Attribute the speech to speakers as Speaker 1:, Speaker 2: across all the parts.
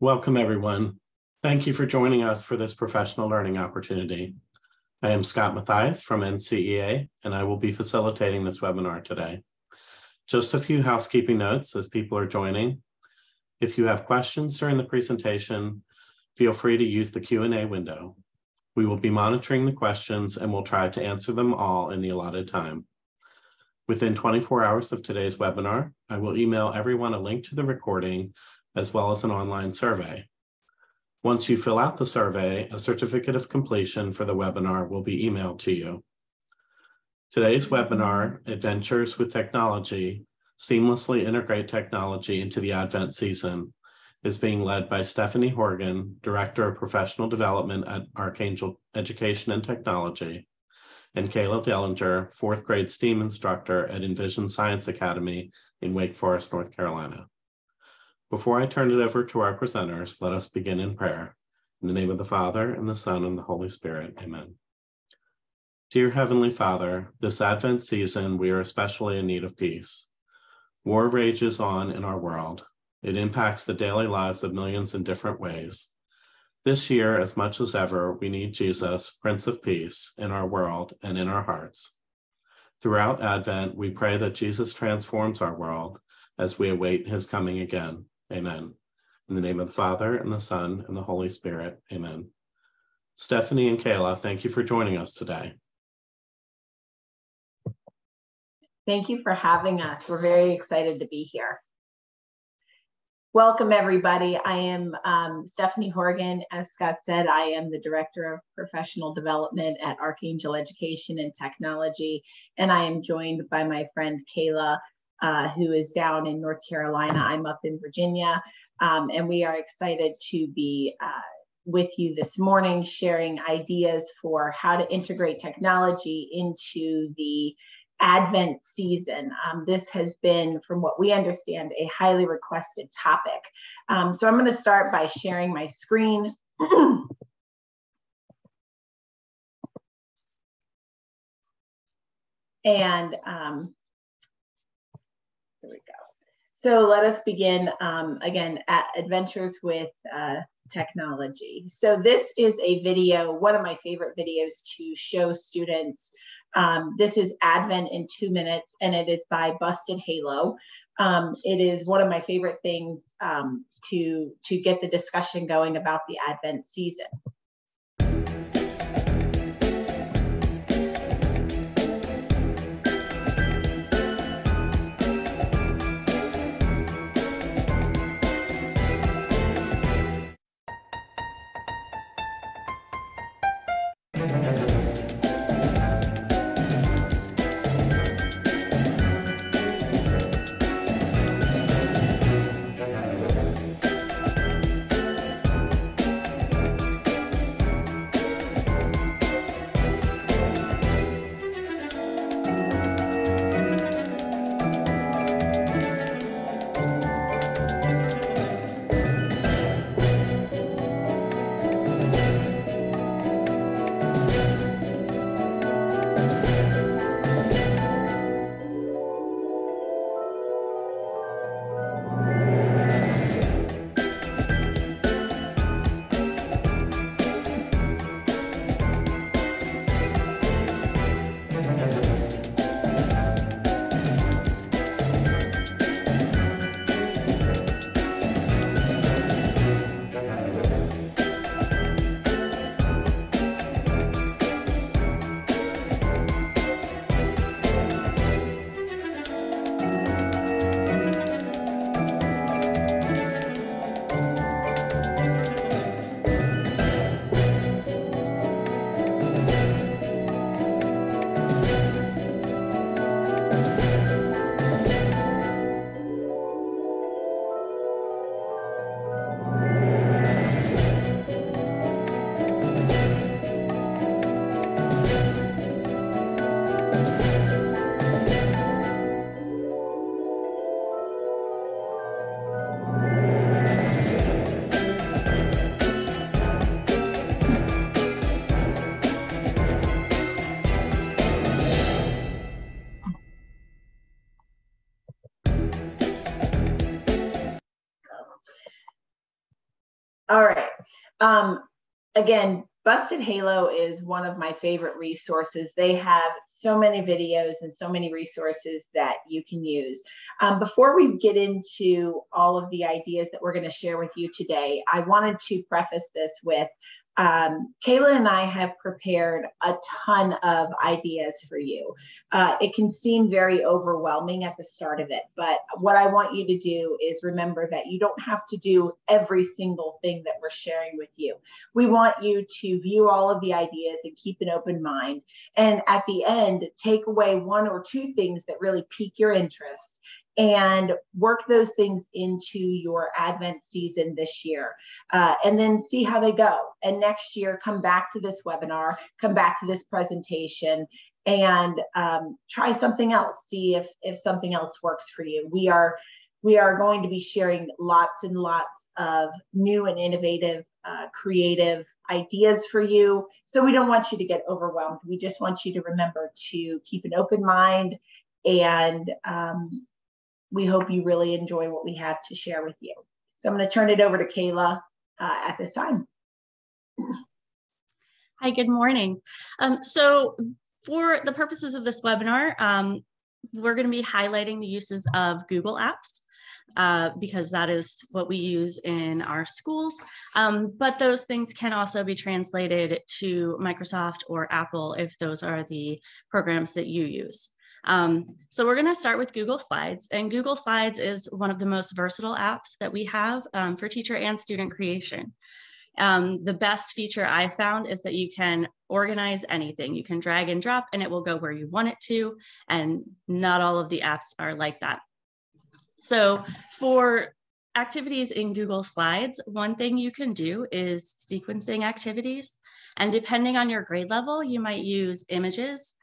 Speaker 1: Welcome, everyone. Thank you for joining us for this professional learning opportunity. I am Scott Mathias from NCEA, and I will be facilitating this webinar today. Just a few housekeeping notes as people are joining. If you have questions during the presentation, feel free to use the Q&A window. We will be monitoring the questions and will try to answer them all in the allotted time. Within 24 hours of today's webinar, I will email everyone a link to the recording as well as an online survey. Once you fill out the survey, a certificate of completion for the webinar will be emailed to you. Today's webinar, Adventures with Technology, Seamlessly Integrate Technology into the Advent Season, is being led by Stephanie Horgan, Director of Professional Development at Archangel Education and Technology, and Kayla Dellinger, 4th grade STEAM instructor at Envision Science Academy in Wake Forest, North Carolina. Before I turn it over to our presenters, let us begin in prayer. In the name of the Father, and the Son, and the Holy Spirit, amen. Dear Heavenly Father, this Advent season, we are especially in need of peace. War rages on in our world. It impacts the daily lives of millions in different ways. This year, as much as ever, we need Jesus, Prince of Peace, in our world and in our hearts. Throughout Advent, we pray that Jesus transforms our world as we await his coming again. Amen. In the name of the Father, and the Son, and the Holy Spirit. Amen. Stephanie and Kayla, thank you for joining us today.
Speaker 2: Thank you for having us. We're very excited to be here. Welcome, everybody. I am Stephanie Horgan. As Scott said, I am the Director of Professional Development at Archangel Education and Technology, and I am joined by my friend Kayla, who is down in North Carolina. I'm up in Virginia, and we are excited to be with you this morning, sharing ideas for how to integrate technology into the Advent season. This has been, from what we understand, a highly requested topic. So I'm going to start by sharing my screen. And there we go. So let us begin again at Adventures with Technology. So this is a video, one of my favorite videos to show students. This is Advent in 2 minutes, and it is by Busted Halo. It is one of my favorite things to get the discussion going about the Advent season. All right. Again, Busted Halo is one of my favorite resources. They have so many videos and so many resources that you can use. Before we get into all of the ideas that we're going to share with you today, I wanted to preface this with Kayla and I have prepared a ton of ideas for you. It can seem very overwhelming at the start of it, but what I want you to do is remember that you don't have to do every single thing that we're sharing with you. We want you to view all of the ideas and keep an open mind. And at the end, take away one or two things that really pique your interest and work those things into your Advent season this year, and then see how they go. And next year, come back to this webinar, come back to this presentation, and try something else. See if something else works for you. We are going to be sharing lots and lots of new and innovative, creative ideas for you. So we don't want you to get overwhelmed. We just want you to remember to keep an open mind, and we hope you really enjoy what we have to share with you. So I'm going to turn it over to Kayla at this time.
Speaker 3: Hi, good morning. So for the purposes of this webinar, we're going to be highlighting the uses of Google Apps because that is what we use in our schools. But those things can also be translated to Microsoft or Apple if those are the programs that you use. So we're going to start with Google Slides, and Google Slides is one of the most versatile apps that we have for teacher and student creation. The best feature I found is that you can organize anything. You can drag and drop and it will go where you want it to, and not all of the apps are like that. So for activities in Google Slides, one thing you can do is sequencing activities. And depending on your grade level, you might use images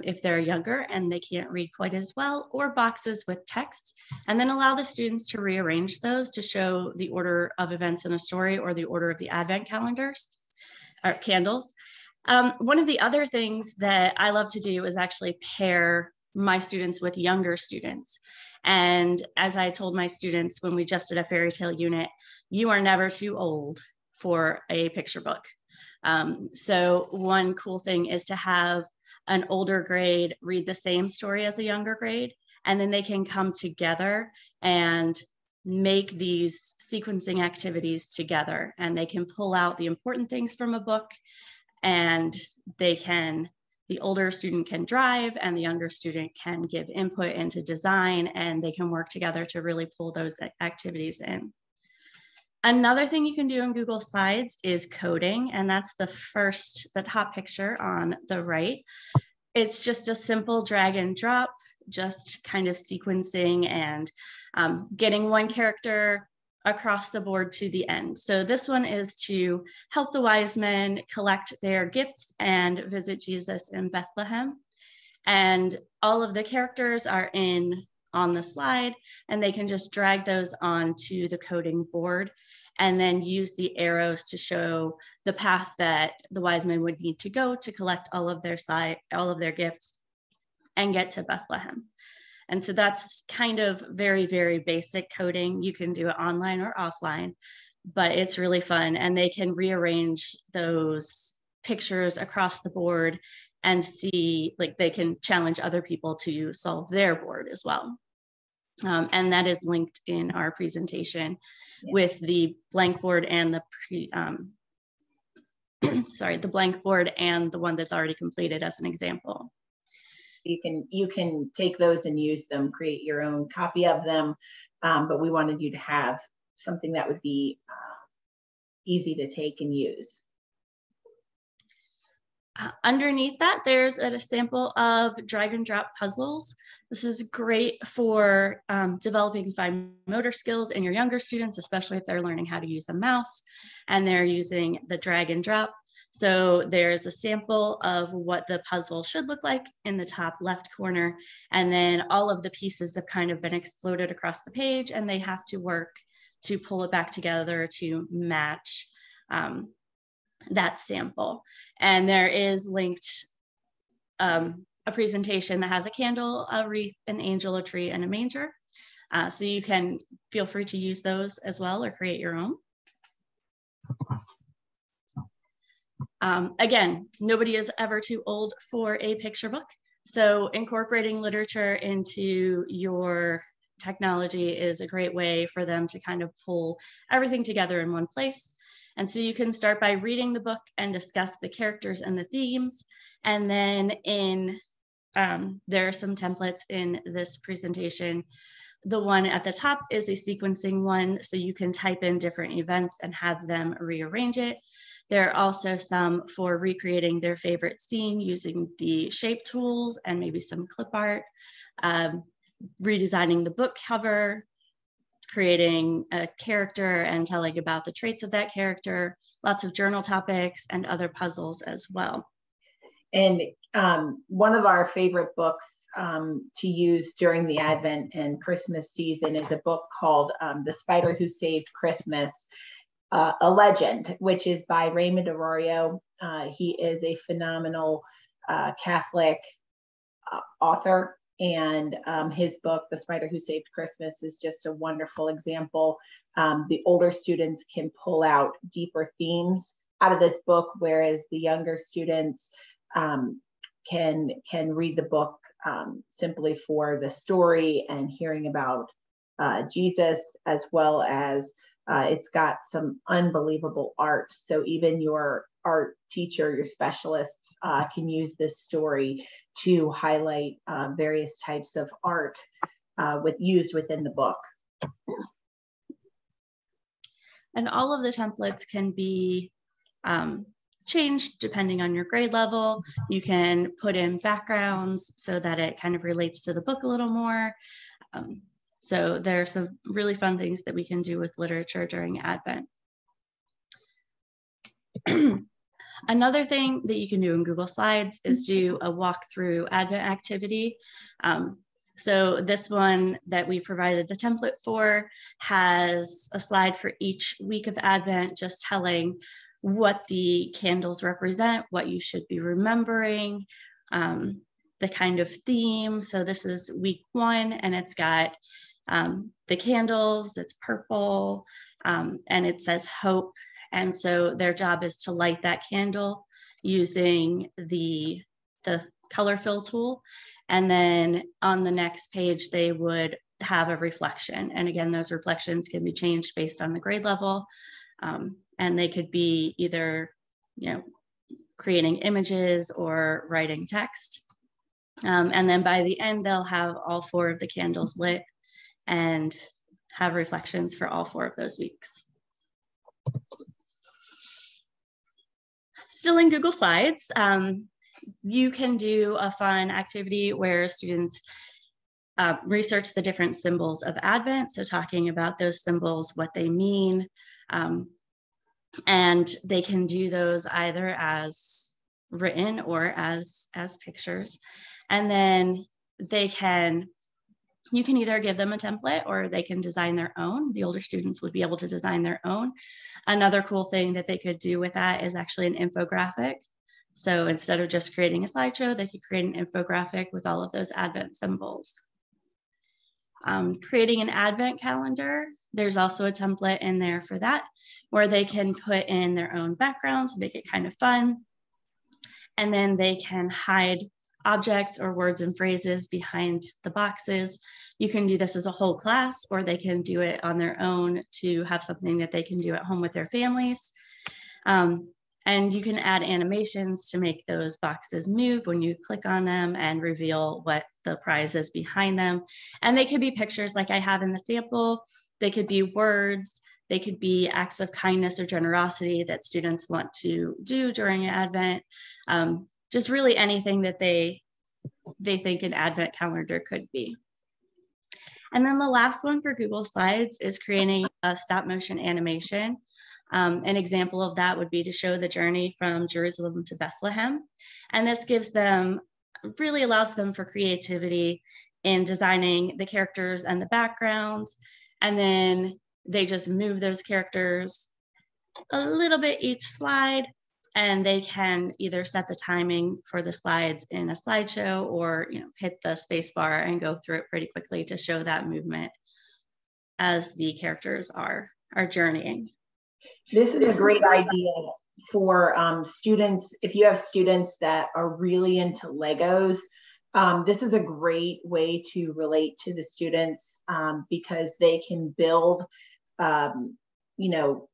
Speaker 3: if they're younger and they can't read quite as well, or boxes with text, and then allow the students to rearrange those to show the order of events in a story or the order of the Advent calendars or candles. One of the other things that I love to do is actually pair my students with younger students. And as I told my students when we just did a fairy tale unit, you are never too old for a picture book. So one cool thing is to have an older grade read the same story as a younger grade, and then they can come together and make these sequencing activities together, and they can pull out the important things from a book, and the older student can drive and the younger student can give input into design, and they can work together to really pull those activities in. Another thing you can do in Google Slides is coding, and that's the top picture on the right. It's just a simple drag and drop, just kind of sequencing and getting one character across the board to the end. So this one is to help the wise men collect their gifts and visit Jesus in Bethlehem. And all of the characters are on the slide, and they can just drag those onto the coding board and then use the arrows to show the path that the wise men would need to go to collect all of their gifts and get to Bethlehem. And so that's kind of very, very basic coding. You can do it online or offline, but it's really fun. And they can rearrange those pictures across the board and see, like, they can challenge other people to solve their board as well. And that is linked in our presentation with the blank board and the blank board and the one that's already completed as an example.
Speaker 2: You can take those and use them, create your own copy of them, but we wanted you to have something that would be easy to take and use.
Speaker 3: Underneath that, there's a sample of drag and drop puzzles. This is great for developing fine motor skills in your younger students, especially if they're learning how to use a mouse and they're using the drag and drop. So there's a sample of what the puzzle should look like in the top left corner. And then all of the pieces have kind of been exploded across the page, and they have to work to pull it back together to match that sample. And there is linked a presentation that has a candle, a wreath, an angel, a tree, and a manger. So you can feel free to use those as well or create your own. Again, nobody is ever too old for a picture book. So incorporating literature into your technology is a great way for them to kind of pull everything together in one place. And so you can start by reading the book and discuss the characters and the themes. And then there are some templates in this presentation. The one at the top is a sequencing one, so you can type in different events and have them rearrange it. There are also some for recreating their favorite scene using the shape tools and maybe some clip art, redesigning the book cover, creating a character and telling about the traits of that character, lots of journal topics and other puzzles as well.
Speaker 2: And one of our favorite books to use during the Advent and Christmas season is a book called The Spider Who Saved Christmas, A Legend, which is by Raymond Arroyo. He is a phenomenal Catholic author, and his book, The Spider Who Saved Christmas, is just a wonderful example. The older students can pull out deeper themes out of this book, whereas the younger students can read the book simply for the story and hearing about Jesus, as well as it's got some unbelievable art. So even your art teacher, your specialists can use this story to highlight various types of art used within the book.
Speaker 3: And all of the templates can be changed depending on your grade level. You can put in backgrounds so that it kind of relates to the book a little more. So there are some really fun things that we can do with literature during Advent. Another thing that you can do in Google Slides is do a walkthrough Advent activity. So this one that we provided the template for has a slide for each week of Advent, just telling what the candles represent, what you should be remembering, the kind of theme. So this is week 1, and it's got the candles, it's purple, and it says hope. And so their job is to light that candle using the color fill tool. And then on the next page, they would have a reflection. And again, those reflections can be changed based on the grade level. And they could be either, creating images or writing text. And then by the end, they'll have all 4 of the candles lit and have reflections for all 4 of those weeks. Still in Google Slides, you can do a fun activity where students research the different symbols of Advent. So talking about those symbols, what they mean, and they can do those either as written or as pictures. And then you can either give them a template or they can design their own. The older students would be able to design their own. Another cool thing that they could do with that is actually an infographic. So instead of just creating a slideshow, they could create an infographic with all of those Advent symbols. Creating an Advent calendar, there's also a template in there for that, where they can put in their own backgrounds, make it kind of fun. And then they can hide objects or words and phrases behind the boxes. You can do this as a whole class, or they can do it on their own to have something that they can do at home with their families. And you can add animations to make those boxes move when you click on them and reveal what the prize is behind them. And they could be pictures like I have in the sample. They could be words. They could be acts of kindness or generosity that students want to do during Advent. Just really anything that they think an Advent calendar could be. And then the last one for Google Slides is creating a stop motion animation. An example of that would be to show the journey from Jerusalem to Bethlehem. And this really allows them for creativity in designing the characters and the backgrounds. And then they just move those characters a little bit each slide, and they can either set the timing for the slides in a slideshow or hit the space bar and go through it pretty quickly to show that movement as the characters are journeying.
Speaker 2: This is a great idea for students. If you have students that are really into Legos, this is a great way to relate to the students because they can build, you know,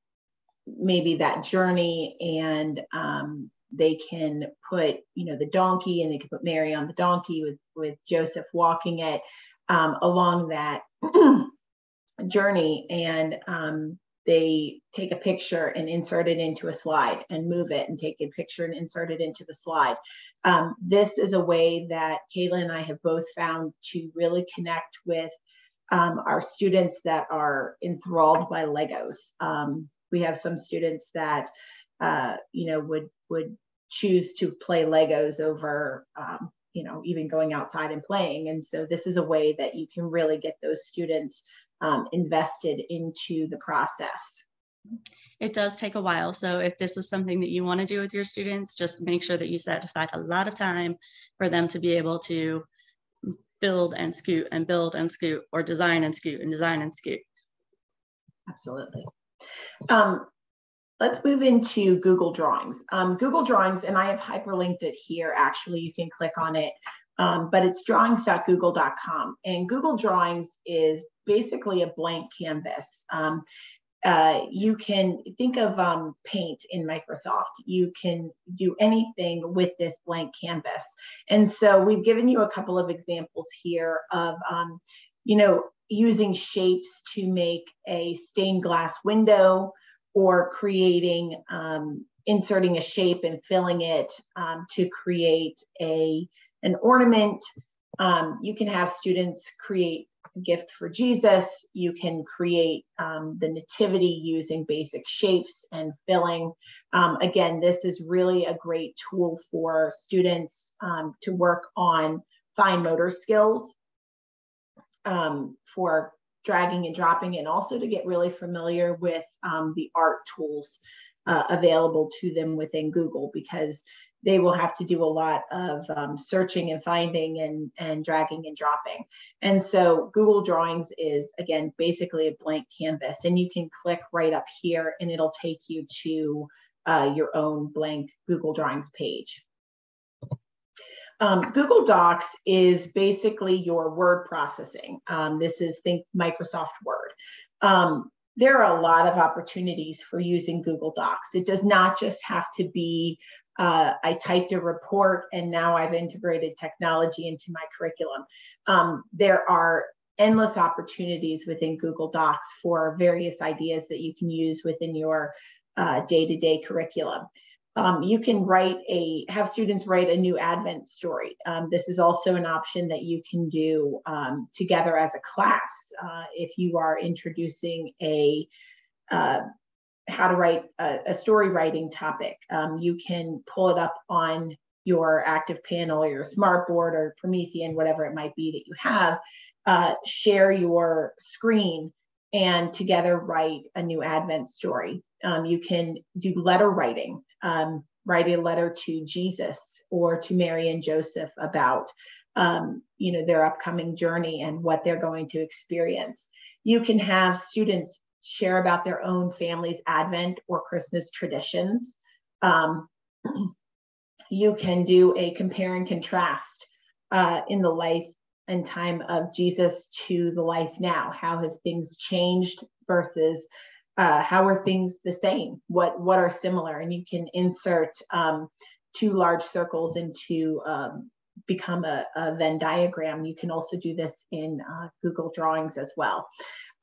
Speaker 2: maybe that journey, and they can put, you know, the donkey, and they can put Mary on the donkey with Joseph walking it along that journey, and they take a picture and insert it into a slide, and move it and take a picture and insert it into the slide. This is a way that Kayla and I have both found to really connect with our students that are enthralled by Legos. We have some students that, you know, would choose to play Legos over, you know, even going outside and playing. And so this is a way that you can really get those students invested into the process.
Speaker 3: It does take a while. So if this is something that you want to do with your students, just make sure that you set aside a lot of time for them to be able to build and scoot and build and scoot, or design and scoot and design and scoot.
Speaker 2: Absolutely. Let's move into Google Drawings. Google Drawings, and I have hyperlinked it here. Actually, you can click on it, but it's drawings.google.com. And Google Drawings is basically a blank canvas. You can think of Paint in Microsoft. You can do anything with this blank canvas. And so we've given you a couple of examples here of, you know, using shapes to make a stained glass window, or creating, inserting a shape and filling it to create an ornament. You can have students create a gift for Jesus. You can create the nativity using basic shapes and filling. Again, this is really a great tool for students to work on fine motor skills, for dragging and dropping, and also to get really familiar with the art tools available to them within Google, because they will have to do a lot of searching and finding and dragging and dropping. And so Google Drawings is, again, basically a blank canvas, and you can click right up here and it'll take you to your own blank Google Drawings page. Google Docs is basically your word processing. This is, think Microsoft Word. There are a lot of opportunities for using Google Docs. It does not just have to be, I typed a report and now I've integrated technology into my curriculum. There are endless opportunities within Google Docs for various ideas that you can use within your day-to-day curriculum. You can have students write a new Advent story. This is also an option that you can do together as a class. If you are introducing how to write a story writing topic, you can pull it up on your active panel or your smartboard or Promethean, whatever it might be that you have, share your screen and together write a new Advent story. You can do letter writing, write a letter to Jesus or to Mary and Joseph about, you know, their upcoming journey and what they're going to experience. You can have students share about their own family's Advent or Christmas traditions. You can do a compare and contrast in the life and time of Jesus to the life now. How have things changed versus how are things the same? What are similar? And you can insert two large circles into become a Venn diagram. You can also do this in Google Drawings as well.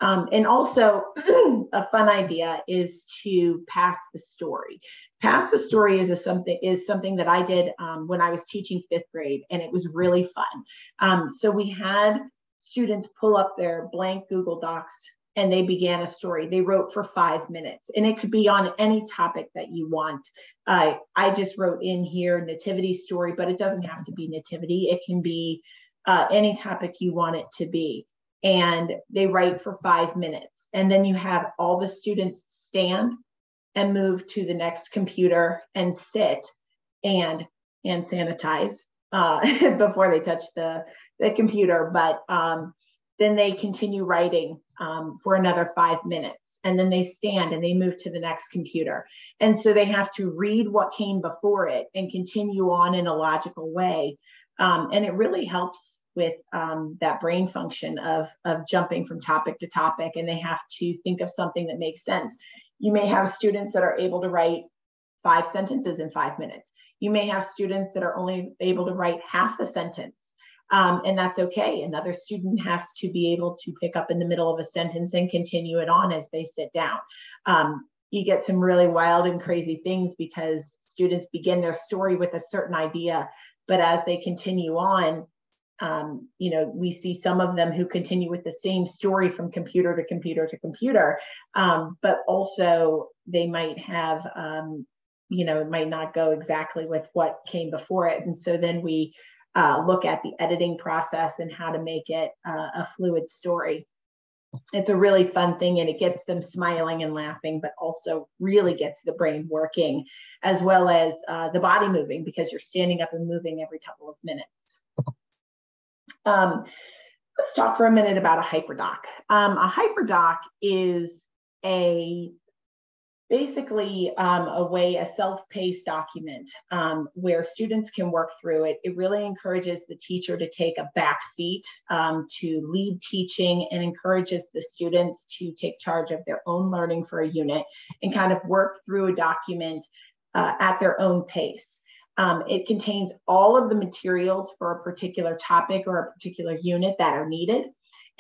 Speaker 2: And also a fun idea is to pass the story. Pass the story is something that I did when I was teaching 5th grade, and it was really fun. So we had students pull up their blank Google Docs and they began a story. They wrote for 5 minutes, and it could be on any topic that you want. I just wrote in here nativity story, but it doesn't have to be nativity. It can be any topic you want it to be. And they write for 5 minutes. And then you have all the students stand and move to the next computer and sit and sanitize before they touch the computer. But then they continue writing for another 5 minutes. And then they stand and they move to the next computer. And so they have to read what came before it and continue on in a logical way. And it really helps with that brain function of jumping from topic to topic, and they have to think of something that makes sense. You may have students that are able to write 5 sentences in 5 minutes. You may have students that are only able to write half a sentence, and that's okay. Another student has to be able to pick up in the middle of a sentence and continue it on as they sit down. You get some really wild and crazy things because students begin their story with a certain idea, but as they continue on, we see some of them who continue with the same story from computer to computer to computer, but also they might have, it might not go exactly with what came before it. And so then we look at the editing process and how to make it a fluid story. It's a really fun thing, and it gets them smiling and laughing, but also really gets the brain working, as well as the body moving, because you're standing up and moving every couple of minutes. Let's talk for a minute about a hyperdoc. A hyperdoc is basically a self-paced document where students can work through it. It really encourages the teacher to take a back seat to lead teaching, and encourages the students to take charge of their own learning for a unit and kind of work through a document at their own pace. It contains all of the materials for a particular topic or a particular unit that are needed.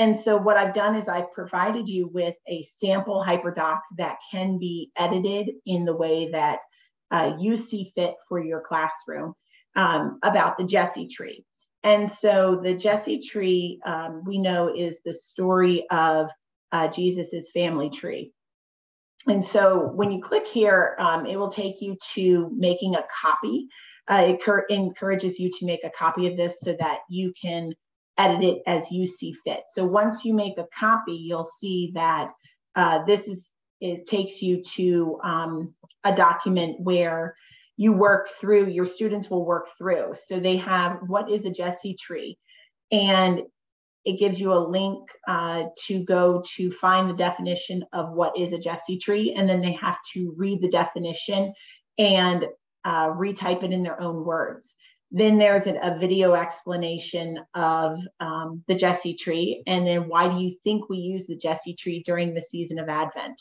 Speaker 2: And so what I've done is I've provided you with a sample hyperdoc that can be edited in the way that you see fit for your classroom about the Jesse tree. And so the Jesse tree, we know, is the story of Jesus's family tree. And so when you click here, it will take you to making a copy. It encourages you to make a copy of this so that you can edit it as you see fit. So once you make a copy, you'll see that it takes you to a document where you work through, your students will work through. So they have, what is a Jesse tree? And it gives you a link to go to find the definition of what is a Jesse tree. And then they have to read the definition and retype it in their own words. Then there's a video explanation of the Jesse tree. And then why do you think we use the Jesse tree during the season of Advent?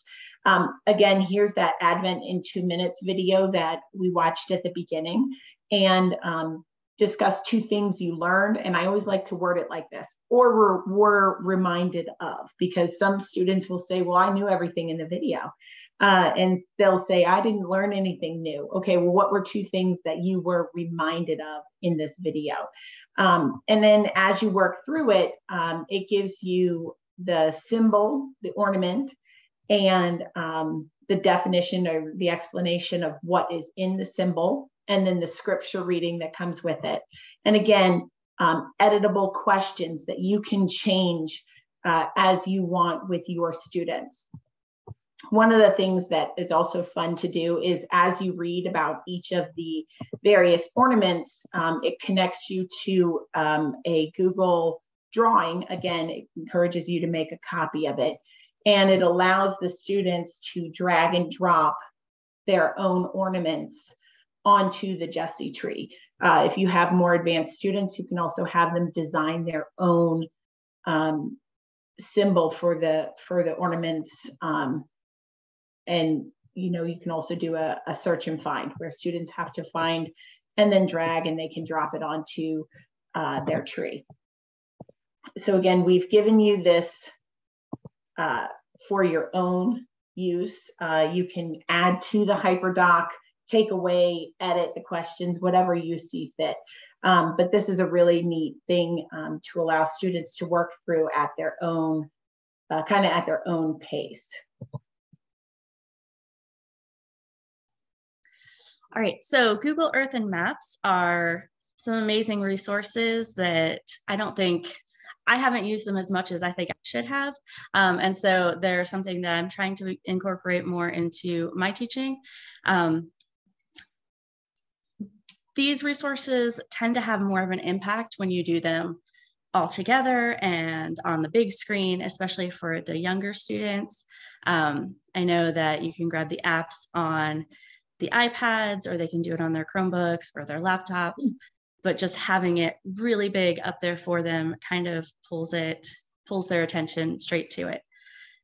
Speaker 2: Again, here's that Advent in 2 minutes video that we watched at the beginning, and discuss 2 things you learned. And I always like to word it like this, or were reminded of, because some students will say, well, I knew everything in the video. And they'll say, I didn't learn anything new. Okay, well, what were 2 things that you were reminded of in this video? And then as you work through it, it gives you the symbol, the ornament, and the definition or the explanation of what is in the symbol, and then the scripture reading that comes with it. And again, editable questions that you can change as you want with your students. One of the things that is also fun to do is, as you read about each of the various ornaments, it connects you to a Google drawing. Again, it encourages you to make a copy of it, and it allows the students to drag and drop their own ornaments onto the Jesse tree. If you have more advanced students, you can also have them design their own symbol for the ornaments. And you can also do a search and find, where students have to find and then drag, and they can drop it onto their tree. So again, we've given you this for your own use. You can add to the hyperdoc, take away, edit the questions, whatever you see fit. But this is a really neat thing to allow students to work through at their own, kind of at their own pace.
Speaker 3: All right, so Google Earth and Maps are some amazing resources that I haven't used them as much as I think I should have. And so they're something that I'm trying to incorporate more into my teaching. These resources tend to have more of an impact when you do them all together and on the big screen, especially for the younger students. I know that you can grab the apps on the iPads, or they can do it on their Chromebooks or their laptops, but just having it really big up there for them kind of pulls their attention straight to it.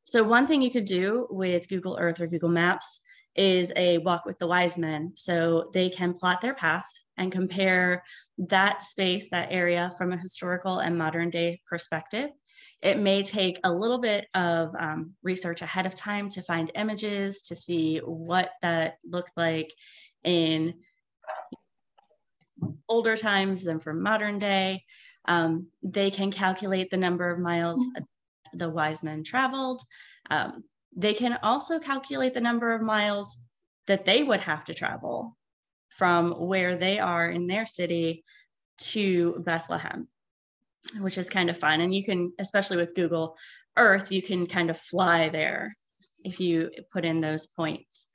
Speaker 3: So one thing you could do with Google Earth or Google Maps is a walk with the wise men. So they can plot their path and compare that space, that area, from a historical and modern day perspective. It may take a little bit of research ahead of time to find images, to see what that looked like in older times than from modern day. They can calculate the number of miles the wise men traveled. They can also calculate the number of miles that they would have to travel from where they are in their city to Bethlehem, which is kind of fun. And you can, especially with Google Earth, you can kind of fly there if you put in those points.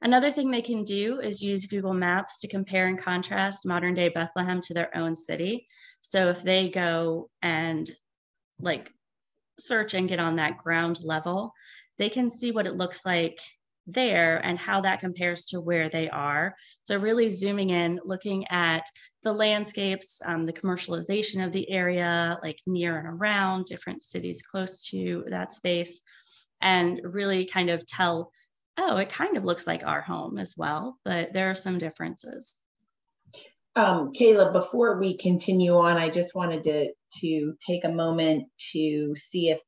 Speaker 3: Another thing they can do is use Google Maps to compare and contrast modern day Bethlehem to their own city. So if they go and like search and get on that ground level, they can see what it looks like there and how that compares to where they are. So really zooming in, looking at the landscapes, the commercialization of the area, like near and around different cities close to that space, and really kind of tell, oh, it kind of looks like our home as well, but there are some differences.
Speaker 2: Kayla, before we continue on, I just wanted to take a moment to see if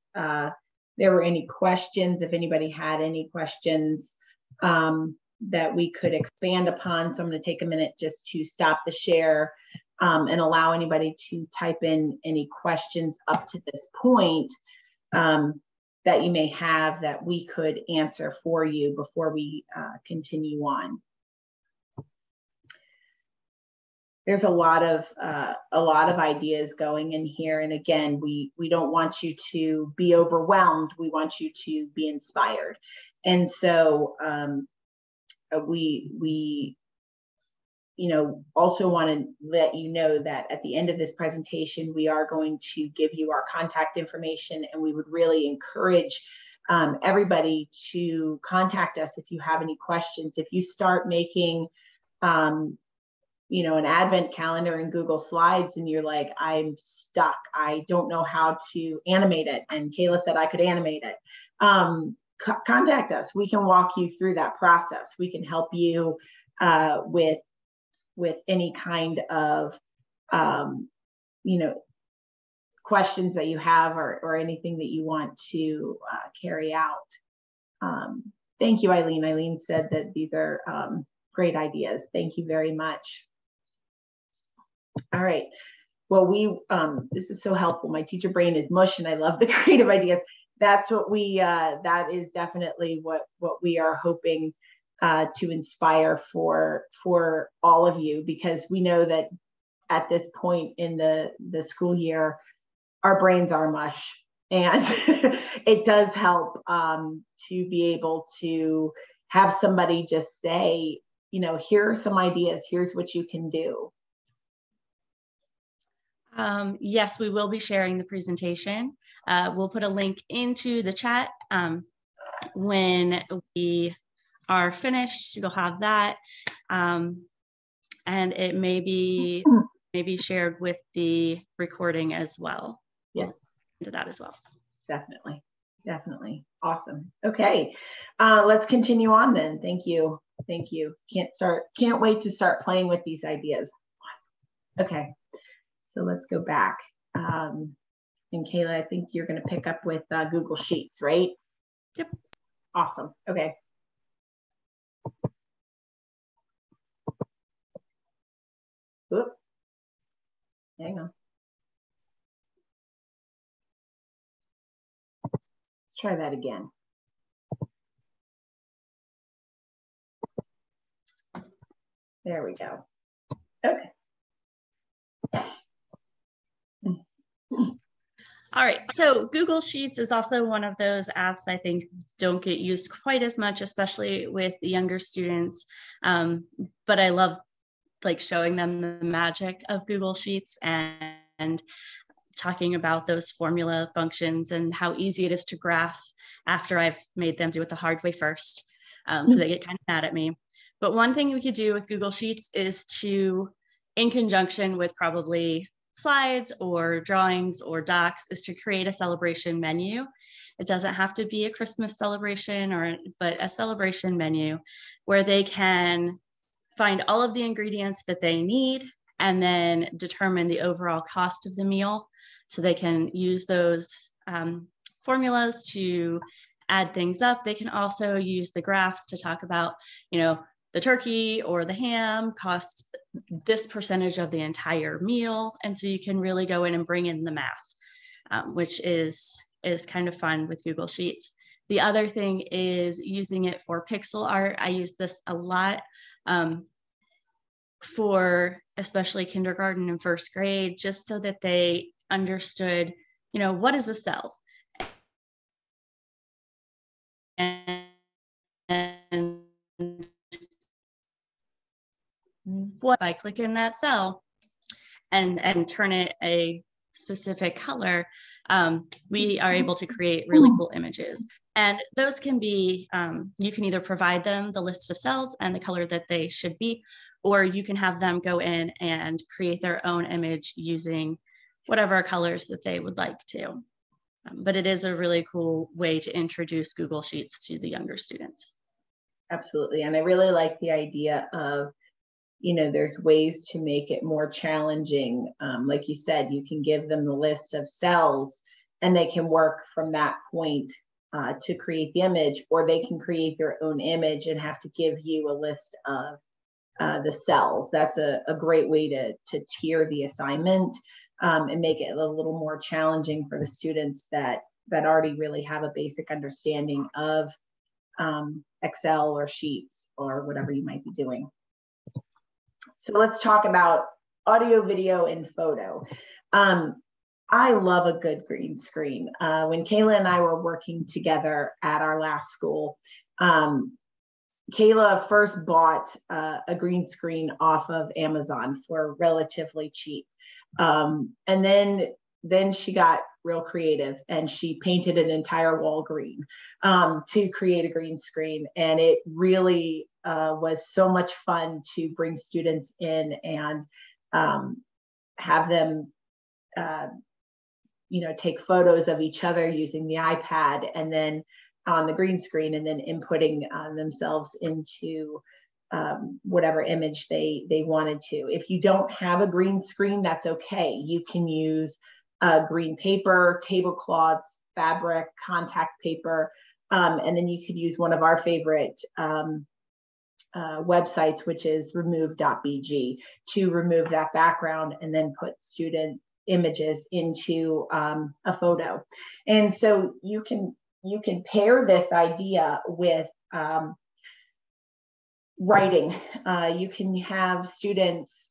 Speaker 2: there were any questions, if anybody had any questions that we could expand upon. So I'm going to take a minute just to stop the share and allow anybody to type in any questions up to this point that you may have that we could answer for you before we continue on. There's a lot of ideas going in here, and again, we don't want you to be overwhelmed. We want you to be inspired, and so we also want to let you know that at the end of this presentation, we are going to give you our contact information, and we would really encourage everybody to contact us if you have any questions. If you start making an Advent calendar in Google Slides and you're like, I'm stuck, I don't know how to animate it, and Kayla said I could animate it, contact us. We can walk you through that process. We can help you with any kind of questions that you have or anything that you want to carry out. Thank you, Eileen. Eileen said that these are great ideas. Thank you very much. All right. Well, this is so helpful. My teacher brain is mush, and I love the creative ideas. That's what that is definitely what we are hoping to inspire for all of you, because we know that at this point in the school year, our brains are mush, and it does help to be able to have somebody just say, here are some ideas, here's what you can do.
Speaker 3: Yes, we will be sharing the presentation. We'll put a link into the chat when we are finished. You'll have that, and it may be shared with the recording as well.
Speaker 2: Yes,
Speaker 3: into that as well.
Speaker 2: Definitely. Awesome. Okay, let's continue on then. Thank you. Can't wait to start playing with these ideas. Okay. So let's go back. And Kayla, I think you're going to pick up with Google Sheets, right?
Speaker 3: Yep.
Speaker 2: Awesome. Okay. Oop. Hang on. Let's try that again. There we go. Okay.
Speaker 3: All right, so Google Sheets is also one of those apps I think don't get used quite as much, especially with the younger students. But I love showing them the magic of Google Sheets and talking about those formula functions and how easy it is to graph after I've made them do it the hard way first. So they get kind of mad at me. But one thing we could do with Google Sheets is to, in conjunction with probably slides or drawings or docs, is to create a celebration menu. It doesn't have to be a Christmas celebration, but a celebration menu where they can find all of the ingredients that they need and then determine the overall cost of the meal. So they can use those formulas to add things up. They can also use the graphs to talk about, the turkey or the ham cost this percentage of the entire meal. And so you can really go in and bring in the math, which is kind of fun with Google Sheets. The other thing is using it for pixel art. I use this a lot for especially kindergarten and first grade, just so that they understood, what is a cell? And what if I click in that cell and turn it a specific color, we are able to create really cool images. And those can be, you can either provide them the list of cells and the color that they should be, or you can have them go in and create their own image using whatever colors that they would like to. But it is a really cool way to introduce Google Sheets to the younger students.
Speaker 2: Absolutely. And I really like the idea of, there's ways to make it more challenging. Like you said, you can give them the list of cells and they can work from that point to create the image, or they can create their own image and have to give you a list of the cells. That's a great way to tier the assignment and make it a little more challenging for the students that already really have a basic understanding of Excel or Sheets or whatever you might be doing. So let's talk about audio, video, and photo. I love a good green screen. When Kayla and I were working together at our last school, Kayla first bought a green screen off of Amazon for relatively cheap. And then she got real creative and she painted an entire wall green to create a green screen. And it really was so much fun to bring students in and have them take photos of each other using the iPad and then on the green screen, and then inputting themselves into whatever image they wanted to. If you don't have a green screen, that's okay. You can use green paper, tablecloths, fabric, contact paper, and then you could use one of our favorite websites, which is remove.bg, to remove that background and then put student images into a photo. And so you can pair this idea with writing. You can have students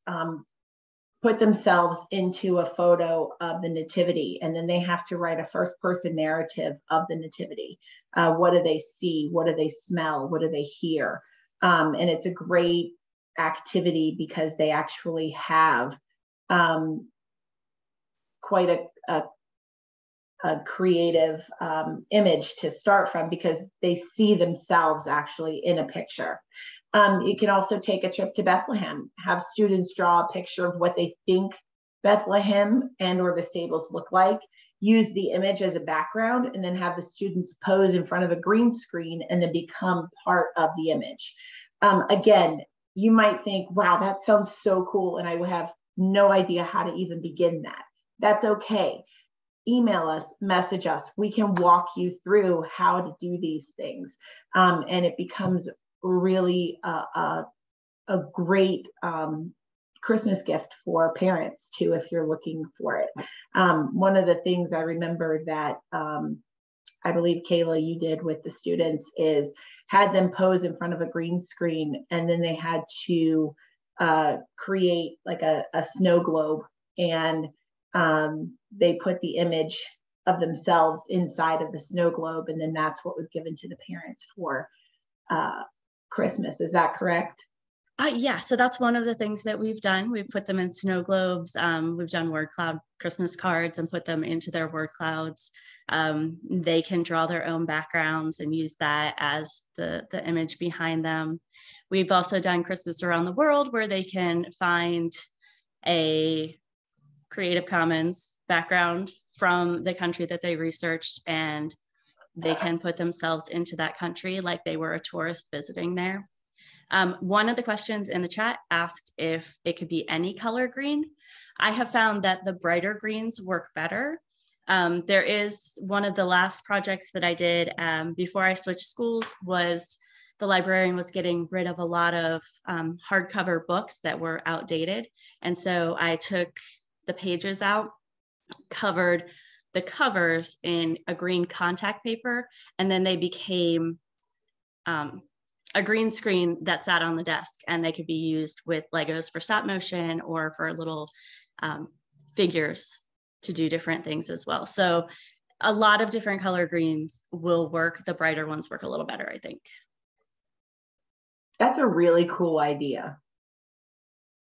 Speaker 2: put themselves into a photo of the nativity, and then they have to write a first-person narrative of the nativity. What do they see? What do they smell? What do they hear? And it's a great activity because they actually have quite a creative image to start from, because they see themselves actually in a picture. You can also take a trip to Bethlehem, have students draw a picture of what they think Bethlehem and or the stables look like, use the image as a background, and then have the students pose in front of a green screen and then become part of the image. Again, you might think, wow, that sounds so cool, and I would have no idea how to even begin that. That's okay. Email us, message us. We can walk you through how to do these things. And it becomes really a great Christmas gift for parents too, if you're looking for it. One of the things I remember that I believe, Kayla, you did with the students is had them pose in front of a green screen, and then they had to create like a snow globe, and they put the image of themselves inside of the snow globe, and then that's what was given to the parents for Christmas. Is that correct?
Speaker 3: Yeah, so that's one of the things that we've done. We've put them in snow globes. We've done word cloud Christmas cards and put them into their word clouds. They can draw their own backgrounds and use that as the image behind them. We've also done Christmas around the world, where they can find a Creative Commons background from the country that they researched, and they can put themselves into that country like they were a tourist visiting there. One of the questions in the chat asked if it could be any color green. I have found that the brighter greens work better. There is one of the last projects that I did before I switched schools was the librarian was getting rid of a lot of hardcover books that were outdated. And so I took the pages out, covered the covers in a green contact paper, and then they became a green screen that sat on the desk, and they could be used with Legos for stop motion or for little figures to do different things as well. So a lot of different color greens will work. The brighter ones work a little better, I think.
Speaker 2: That's a really cool idea.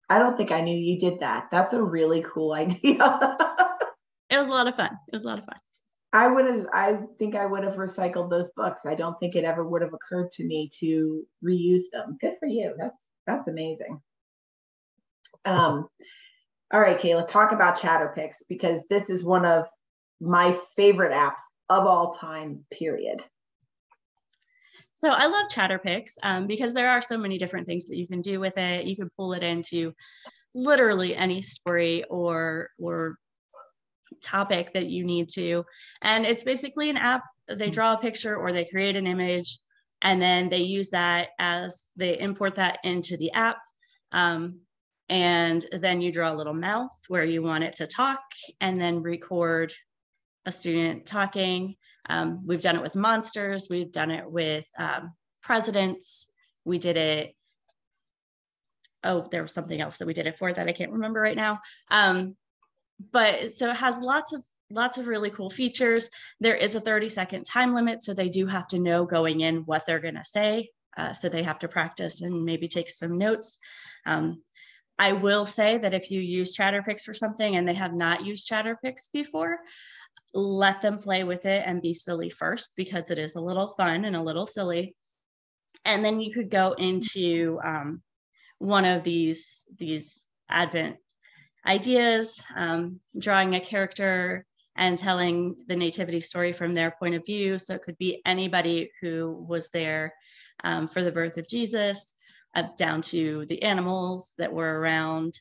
Speaker 2: I don't think I knew you did that. That's a really cool idea.
Speaker 3: It was a lot of fun. It was a lot of fun.
Speaker 2: I think I would have recycled those books. I don't think it ever would have occurred to me to reuse them. Good for you. That's amazing. All right, Kayla, talk about Chatterpix, because this is one of my favorite apps of all time, period.
Speaker 3: So I love Chatterpix because there are so many different things that you can do with it. You can pull it into literally any story or topic that you need to. And it's basically an app. They draw a picture or they create an image, and then they use that as they import that into the app. And then you draw a little mouth where you want it to talk, and then record a student talking. We've done it with monsters. We've done it with presidents. We did it. Oh, there was something else that we did it for that I can't remember right now. But so it has lots of really cool features. There is a 30-second time limit, so they do have to know going in what they're going to say. So they have to practice and maybe take some notes. I will say that if you use Chatterpix for something and they have not used Chatterpix before, let them play with it and be silly first, because it is a little fun and a little silly. And then you could go into one of these Advent ideas, drawing a character and telling the nativity story from their point of view. So it could be anybody who was there for the birth of Jesus, down to the animals that were around.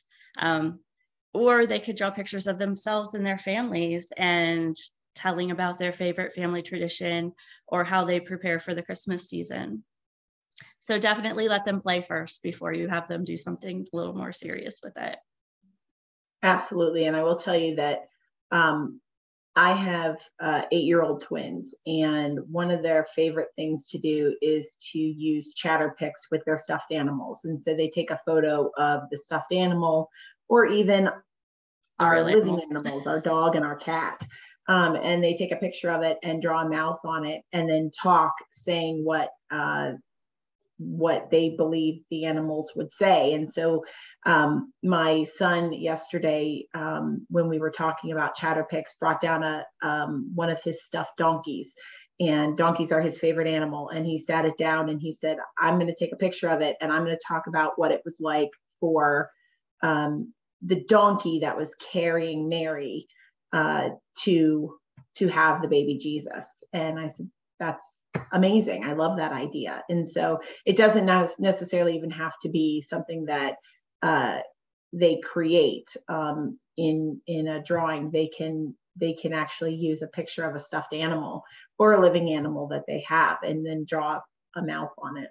Speaker 3: Or they could draw pictures of themselves and their families and telling about their favorite family tradition or how they prepare for the Christmas season. So definitely let them play first before you have them do something a little more serious with it.
Speaker 2: Absolutely. And I will tell you that I have 8-year-old twins, and one of their favorite things to do is to use Chatterpix with their stuffed animals. And so they take a photo of the stuffed animal, or even our living animals, our dog and our cat. And they take a picture of it and draw a mouth on it, and then talk, saying what they believe the animals would say. And so my son yesterday, when we were talking about Chatterpix, brought down one of his stuffed donkeys, and donkeys are his favorite animal. And he sat it down and he said, I'm going to take a picture of it, and I'm going to talk about what it was like for the donkey that was carrying Mary to have the baby Jesus. And I said, that's amazing. I love that idea. And so it doesn't necessarily even have to be something that they create in a drawing. They can actually use a picture of a stuffed animal or a living animal that they have, and then draw a mouth on it.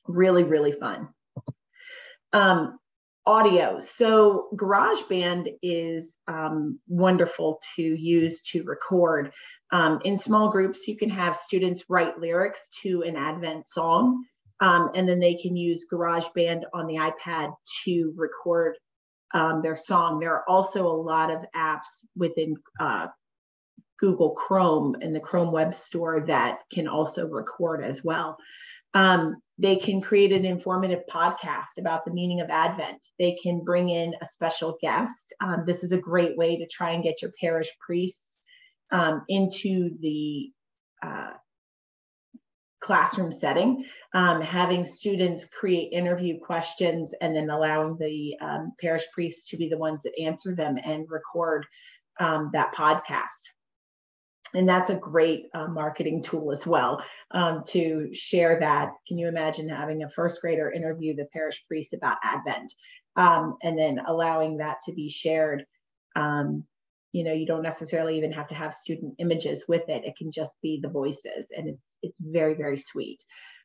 Speaker 2: Really, really fun. Audio. So GarageBand is wonderful to use to record. In small groups, you can have students write lyrics to an Advent song, and then they can use GarageBand on the iPad to record their song. There are also a lot of apps within Google Chrome and the Chrome Web Store that can also record as well. They can create an informative podcast about the meaning of Advent. They can bring in a special guest. This is a great way to try and get your parish priests into the classroom setting, having students create interview questions and then allowing the parish priests to be the ones that answer them and record that podcast. And that's a great marketing tool as well, to share that. Can you imagine having a first grader interview the parish priest about Advent, and then allowing that to be shared? You don't necessarily even have to have student images with it. It can just be the voices, and it's very, very sweet.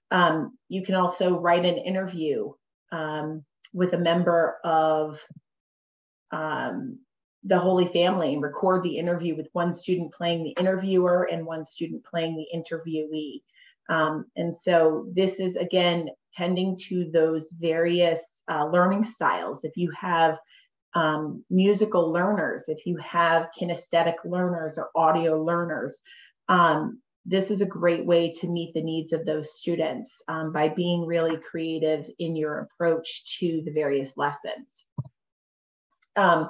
Speaker 2: You can also write an interview with a member of the Holy Family and record the interview with one student playing the interviewer and one student playing the interviewee. And so this is, again, tending to those various learning styles. If you have musical learners, if you have kinesthetic learners or audio learners, this is a great way to meet the needs of those students by being really creative in your approach to the various lessons. On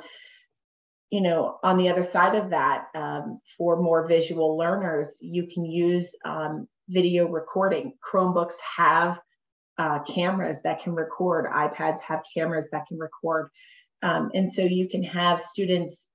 Speaker 2: the other side of that, for more visual learners, you can use video recording. Chromebooks have cameras that can record. iPads have cameras that can record. And so you can have students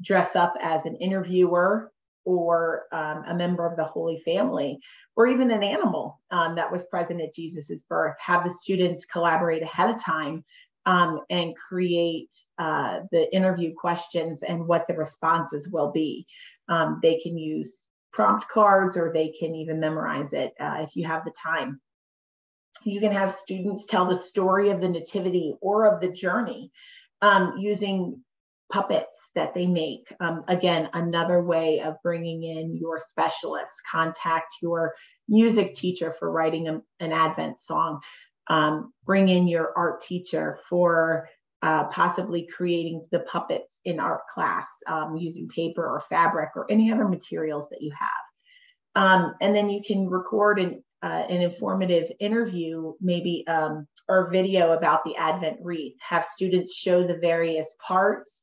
Speaker 2: dress up as an interviewer or a member of the Holy Family, or even an animal that was present at Jesus's birth. Have the students collaborate ahead of time and create the interview questions and what the responses will be. They can use prompt cards, or they can even memorize it if you have the time. You can have students tell the story of the Nativity or of the journey using puppets that they make. Again, another way of bringing in your specialists. Contact your music teacher for writing an Advent song. Bring in your art teacher for possibly creating the puppets in art class using paper or fabric or any other materials that you have. And then you can record an informative interview, maybe, or video about the Advent wreath. Have students show the various parts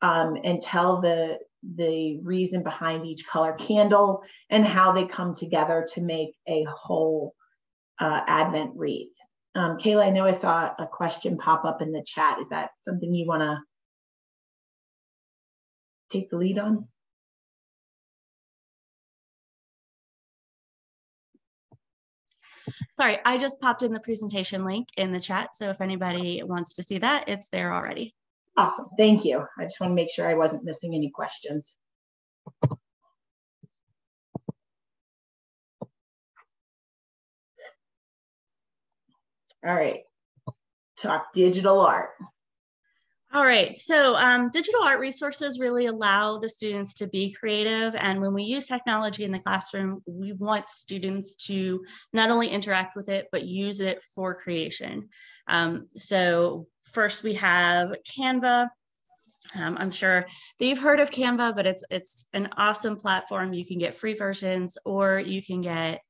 Speaker 2: and tell the reason behind each color candle and how they come together to make a whole Advent wreath. Kayla, I know I saw a question pop up in the chat. Is that something you want to take the lead on?
Speaker 3: Sorry, I just popped in the presentation link in the chat. So if anybody wants to see that, it's there already.
Speaker 2: Awesome, thank you. I just want to make sure I wasn't missing any questions. All right, talk digital art.
Speaker 3: All right, so digital art resources really allow the students to be creative. And when we use technology in the classroom, we want students to not only interact with it, but use it for creation. So first we have Canva. I'm sure that you've heard of Canva, but it's an awesome platform. You can get free versions or you can get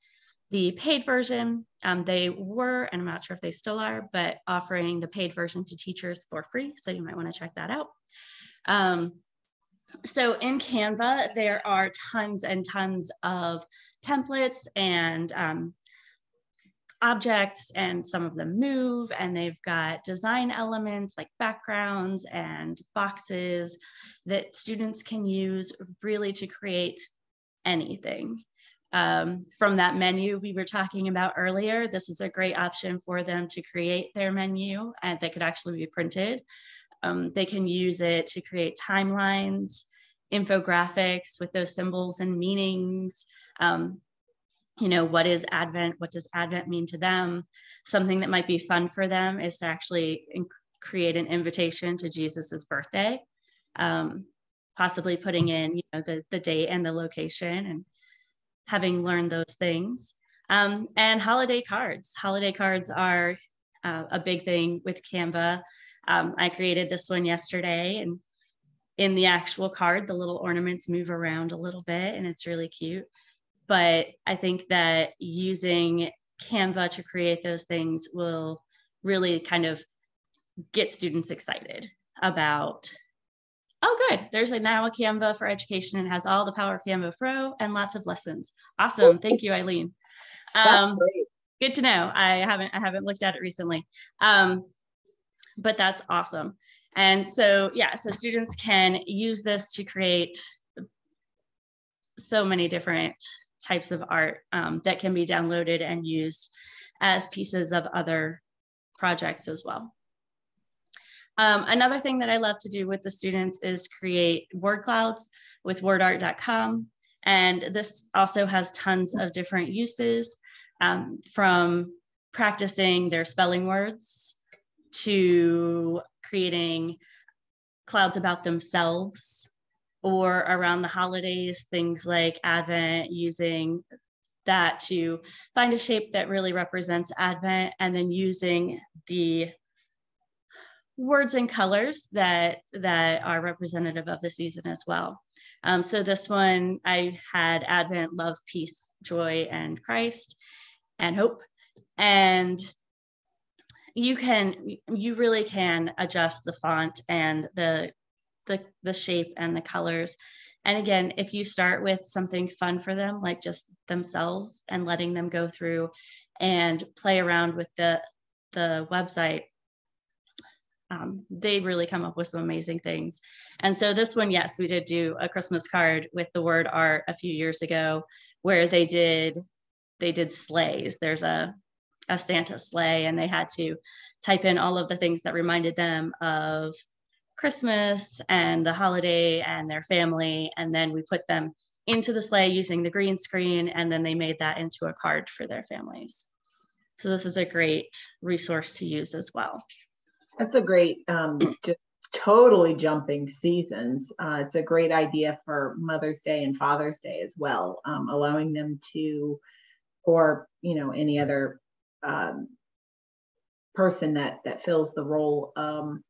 Speaker 3: the paid version. They were, and I'm not sure if they still are, but offering the paid version to teachers for free. So you might want to check that out. So in Canva, there are tons and tons of templates and objects, and some of them move, and they've got design elements like backgrounds and boxes that students can use really to create anything. From that menu we were talking about earlier, this is a great option for them to create their menu, and they could actually be printed. They can use it to create timelines, infographics with those symbols and meanings. What is Advent? What does Advent mean to them? Something that might be fun for them is to actually create an invitation to Jesus's birthday, possibly putting in the date and the location, and having learned those things. And holiday cards. Holiday cards are a big thing with Canva. I created this one yesterday, and in the actual card, the little ornaments move around a little bit, and it's really cute. But I think that using Canva to create those things will really kind of get students excited about, oh, good, there's now a Canva for education and has all the power of Canva Pro and lots of lessons. Awesome. Thank you, Eileen.
Speaker 2: That's great.
Speaker 3: Good to know. I haven't looked at it recently, but that's awesome. And so, yeah, so students can use this to create so many different types of art that can be downloaded and used as pieces of other projects as well. Another thing that I love to do with the students is create word clouds with wordart.com. And this also has tons of different uses, from practicing their spelling words to creating clouds about themselves, or around the holidays, things like Advent, using that to find a shape that really represents Advent, and then using the words and colors that are representative of the season as well. So this one, I had Advent, love, peace, joy, and Christ, and hope. And you really can adjust the font and the shape and the colors. And again, if you start with something fun for them, like just themselves, and letting them go through and play around with the website, they really come up with some amazing things. And so this one, yes, we did do a Christmas card with the word art a few years ago, where they did sleighs. There's a Santa sleigh, and they had to type in all of the things that reminded them of Christmas and the holiday and their family. And then we put them into the sleigh using the green screen, and then they made that into a card for their families. So this is a great resource to use as well.
Speaker 2: That's a great, just totally jumping seasons. It's a great idea for Mother's Day and Father's Day as well, allowing them to, or, any other person that fills the role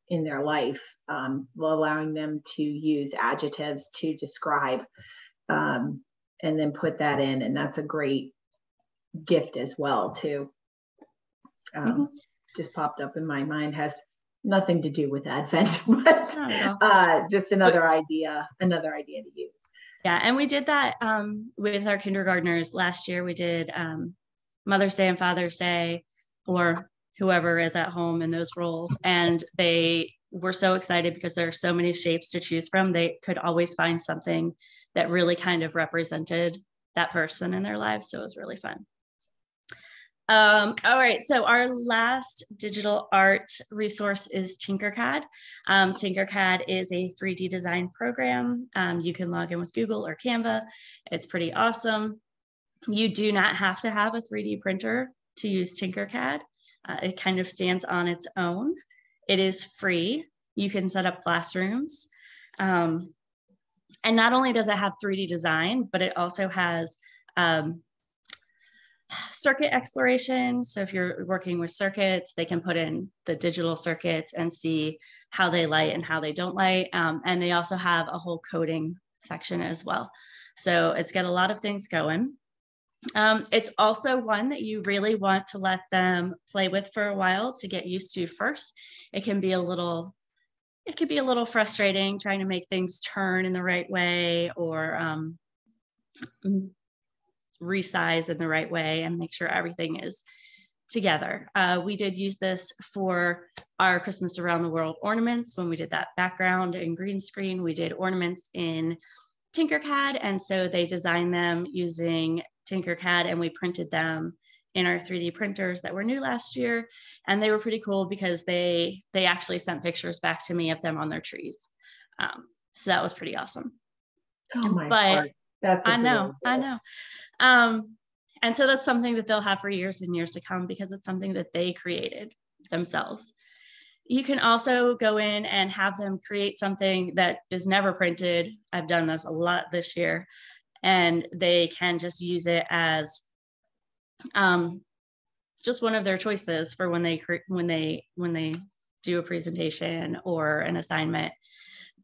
Speaker 2: in their life, allowing them to use adjectives to describe, and then put that in. And that's a great gift as well too. Just popped up in my mind, has nothing to do with Advent, but just another idea to use.
Speaker 3: Yeah, and we did that with our kindergartners last year. We did Mother's Day and Father's Day, or whoever is at home in those roles. And they were so excited because there are so many shapes to choose from. They could always find something that really kind of represented that person in their lives. So it was really fun. All right, so our last digital art resource is Tinkercad. Tinkercad is a 3D design program. You can log in with Google or Canva. It's pretty awesome. You do not have to have a 3D printer to use Tinkercad. It kind of stands on its own. It is free. You can set up classrooms. And not only does it have 3D design, but it also has circuit exploration. So if you're working with circuits, they can put in the digital circuits and see how they light and how they don't light. And they also have a whole coding section as well. So it's got a lot of things going. It's also one that you really want to let them play with for a while to get used to first. It can be a little frustrating trying to make things turn in the right way, or resize in the right way, and make sure everything is together. We did use this for our Christmas Around the World ornaments. When we did that background and green screen, we did ornaments in Tinkercad. And so they designed them using Tinkercad, and we printed them in our 3D printers that were new last year. And they were pretty cool because they actually sent pictures back to me of them on their trees. So that was pretty awesome.
Speaker 2: Oh my God. That's
Speaker 3: I know. And so that's something that they'll have for years and years to come, because it's something that they created themselves. You can also go in and have them create something that is never printed. I've done this a lot this year, and they can just use it as just one of their choices for when they do a presentation or an assignment.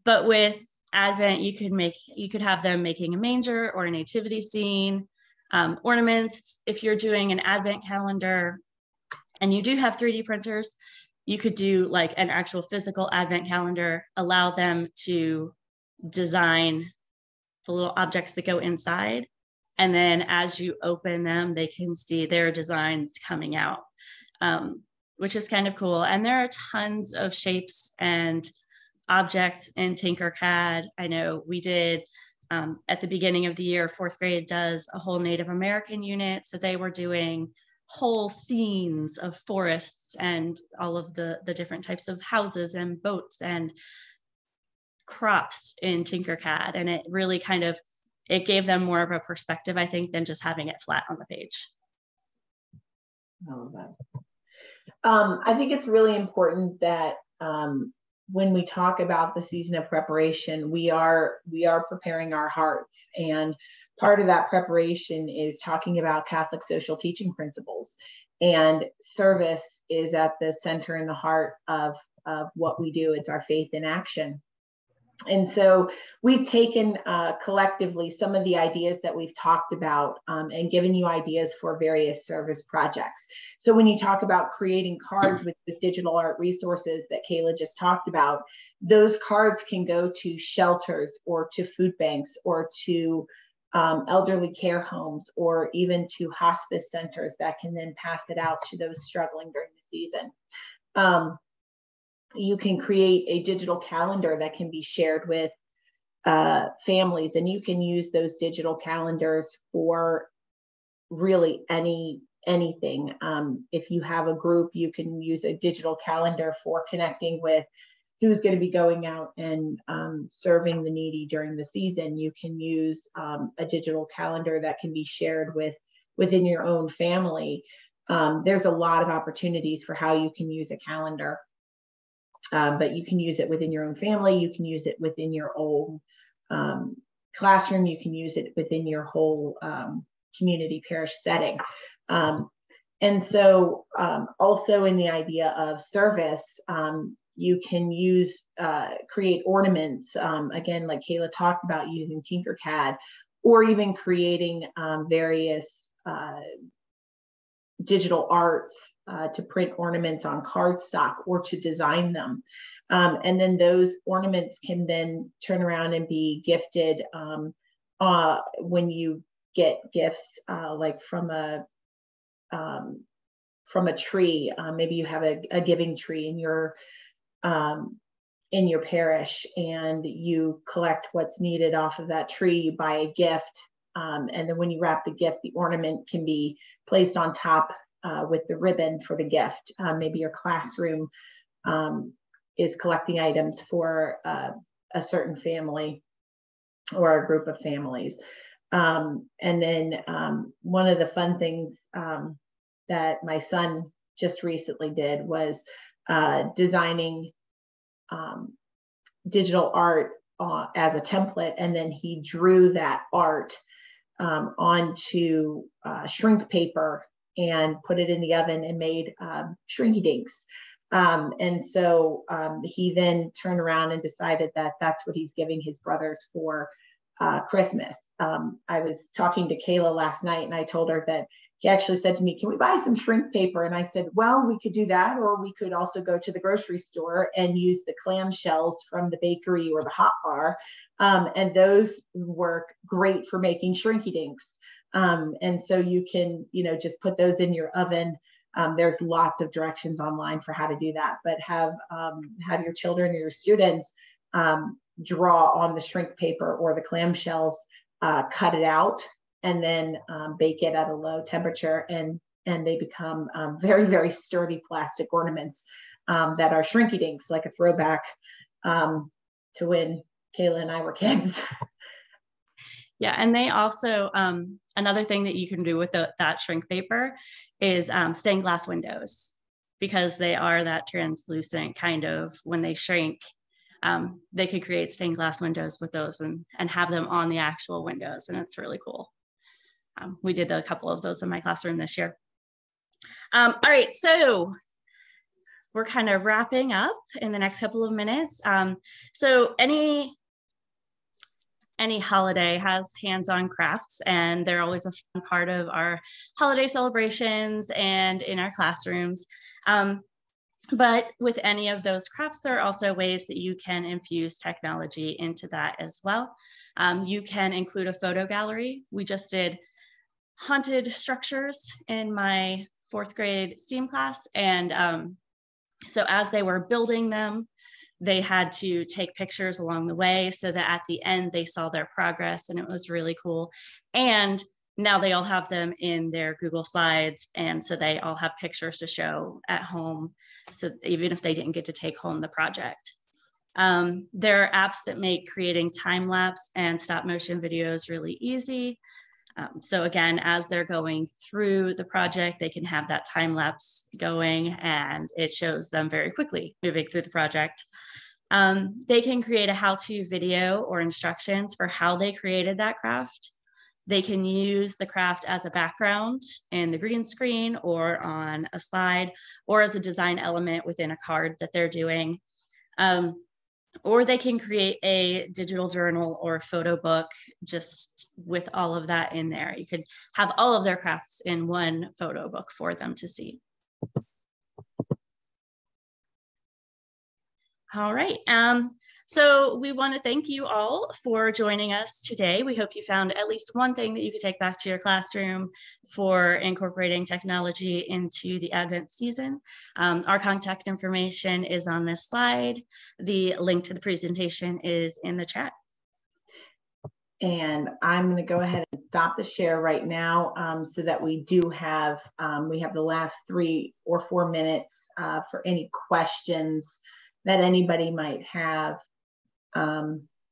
Speaker 3: But with Advent, you could have them making a manger or a nativity scene, Ornaments, if you're doing an advent calendar and you do have 3D printers, you could do like an actual physical advent calendar, allow them to design the little objects that go inside. And then as you open them, they can see their designs coming out, which is kind of cool. And there are tons of shapes and objects in Tinkercad. I know we did at the beginning of the year, 4th grade does a whole Native American unit. So they were doing whole scenes of forests and all of the different types of houses and boats and crops in Tinkercad. And it really kind of, it gave them more of a perspective, I think, than just having it flat on the page.
Speaker 2: I love that. I think it's really important that when we talk about the season of preparation, we are preparing our hearts. And part of that preparation is talking about Catholic social teaching principles. And service is at the center and the heart of what we do. It's our faith in action. And so we've taken collectively some of the ideas that we've talked about and given you ideas for various service projects. So when you talk about creating cards with this digital art resources that Kayla just talked about, those cards can go to shelters or to food banks or to elderly care homes or even to hospice centers that can then pass it out to those struggling during the season. You can create a digital calendar that can be shared with families, and you can use those digital calendars for really anything. If you have a group, you can use a digital calendar for connecting with who's going to be going out and serving the needy during the season. You can use a digital calendar that can be shared within your own family. There's a lot of opportunities for how you can use a calendar. But you can use it within your own family. You can use it within your own classroom. You can use it within your whole community parish setting. And so also in the idea of service, you can use, create ornaments, again, like Kayla talked about, using Tinkercad, or even creating various digital arts to print ornaments on cardstock or to design them. And then those ornaments can then turn around and be gifted when you get gifts like from a tree. Maybe you have a giving tree in your parish, and you collect what's needed off of that tree. You buy a gift, and then when you wrap the gift, the ornament can be placed on top with the ribbon for the gift. Maybe your classroom is collecting items for a certain family or a group of families. And then one of the fun things that my son just recently did was designing digital art as a template, and then he drew that art onto shrink paper and put it in the oven and made shrinky dinks. And so he then turned around and decided that that's what he's giving his brothers for Christmas. I was talking to Kayla last night, and I told her that he actually said to me, "Can we buy some shrink paper?" And I said, "Well, we could do that, or we could also go to the grocery store and use the clam shells from the bakery or the hot bar." And those work great for making shrinky dinks. And so you can, just put those in your oven. There's lots of directions online for how to do that, but have your children or your students draw on the shrink paper or the clam shells, cut it out, and then bake it at a low temperature, and they become very, very sturdy plastic ornaments that are shrinky dinks, like a throwback to when Kayla and I were kids.
Speaker 3: Yeah, and they also, another thing that you can do with that shrink paper is stained glass windows, because they are that translucent kind of, when they shrink, they could create stained glass windows with those and have them on the actual windows, and it's really cool. We did a couple of those in my classroom this year. All right, so we're kind of wrapping up in the next couple of minutes. So any any holiday has hands-on crafts, and they're always a fun part of our holiday celebrations and in our classrooms. But with any of those crafts, there are also ways that you can infuse technology into that as well. You can include a photo gallery. We just did haunted structures in my 4th grade STEAM class. And so as they were building them, they had to take pictures along the way so that at the end they saw their progress, and it was really cool. And now they all have them in their Google Slides, and so they all have pictures to show at home, so even if they didn't get to take home the project. There are apps that make creating time-lapse and stop-motion videos really easy. So again, as they're going through the project, they can have that time-lapse going, and it shows them very quickly moving through the project. They can create a how-to video or instructions for how they created that craft. They can use the craft as a background in the green screen or on a slide, or as a design element within a card that they're doing. Or they can create a digital journal or photo book just with all of that in there. You could have all of their crafts in one photo book for them to see. All right. So we want to thank you all for joining us today. We hope you found at least one thing that you could take back to your classroom for incorporating technology into the Advent season. Our contact information is on this slide. The link to the presentation is in the chat.
Speaker 2: And I'm going to go ahead and stop the share right now so that we do have, we have the last 3 or 4 minutes for any questions that anybody might have.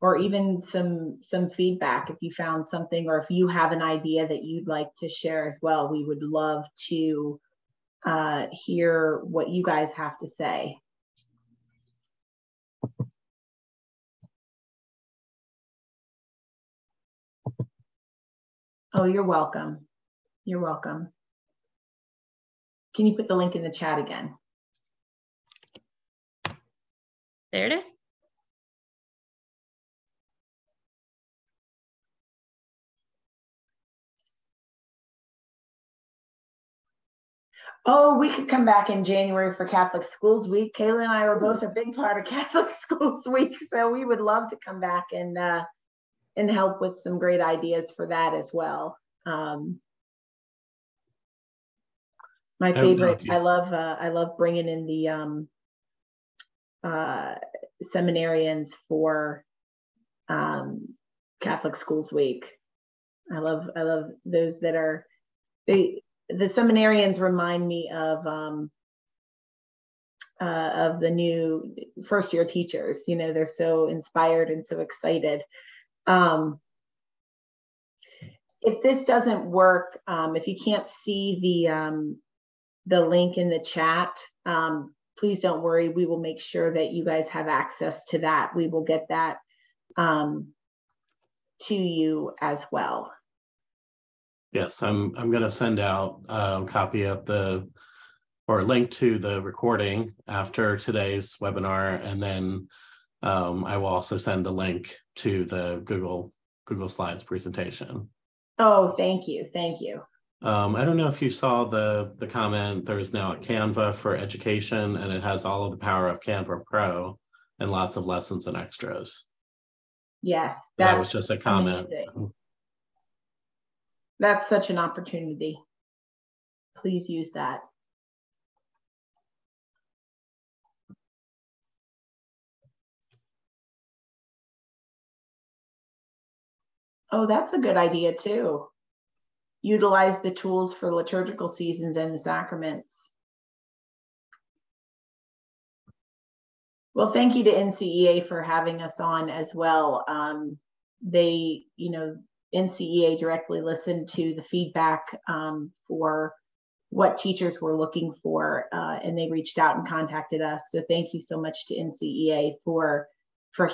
Speaker 2: Or even some feedback if you found something, or if you have an idea that you'd like to share as well. We would love to hear what you guys have to say. Oh, you're welcome. You're welcome. Can you put the link in the chat again?
Speaker 3: There it is.
Speaker 2: Oh, we could come back in January for Catholic Schools Week. Kayla and I were both a big part of Catholic Schools Week, so we would love to come back and help with some great ideas for that as well. My favorite, I love bringing in the seminarians for Catholic Schools Week. I love those that are the seminarians remind me of the new first-year teachers. You know, they're so inspired and so excited. If this doesn't work, if you can't see the link in the chat, please don't worry. We will make sure that you guys have access to that. We will get that to you as well.
Speaker 1: Yes, I'm going to send out a copy of or a link to the recording after today's webinar, and then I will also send the link to the Google Slides presentation.
Speaker 2: Oh, thank you, thank you.
Speaker 1: I don't know if you saw the comment. There's now a Canva for education, and it has all of the power of Canva Pro and lots of lessons and extras.
Speaker 2: Yes,
Speaker 1: that was just a comment.
Speaker 2: Amazing. That's such an opportunity. Please use that. Oh, that's a good idea too. Utilize the tools for liturgical seasons and the sacraments. Well, thank you to NCEA for having us on as well. They, NCEA directly listened to the feedback for what teachers were looking for, and they reached out and contacted us. So thank you so much to NCEA for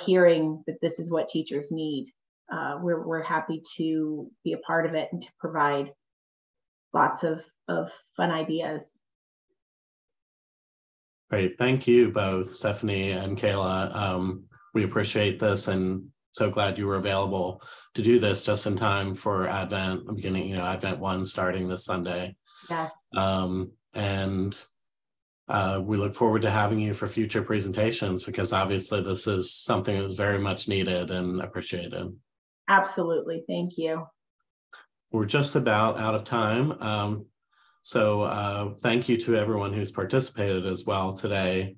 Speaker 2: hearing that this is what teachers need. We're happy to be a part of it and to provide lots of fun ideas.
Speaker 1: Great, thank you both, Stephanie and Kayla. We appreciate this, and so glad you were available to do this just in time for Advent, beginning, Advent-1 starting this Sunday.
Speaker 2: Yes.
Speaker 1: We look forward to having you for future presentations, because obviously this is something that is very much needed and appreciated.
Speaker 2: Absolutely. Thank you.
Speaker 1: We're just about out of time. So thank you to everyone who's participated as well today.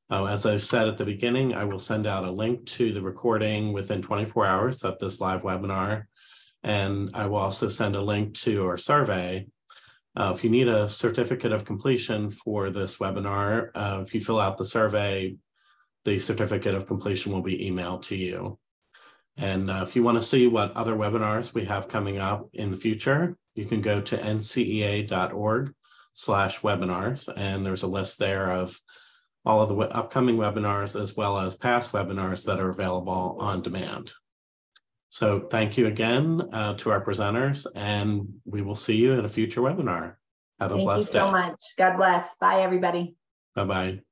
Speaker 1: As I said at the beginning, I will send out a link to the recording within 24 hours of this live webinar. And I will also send a link to our survey. If you need a certificate of completion for this webinar, if you fill out the survey, the certificate of completion will be emailed to you. And if you want to see what other webinars we have coming up in the future, you can go to ncea.org/webinars, and there's a list there of all of the upcoming webinars as well as past webinars that are available on demand. So thank you again to our presenters, and we will see you in a future webinar. Have a blessed day.
Speaker 2: Thank you so much. God bless. Bye, everybody.
Speaker 1: Bye-bye.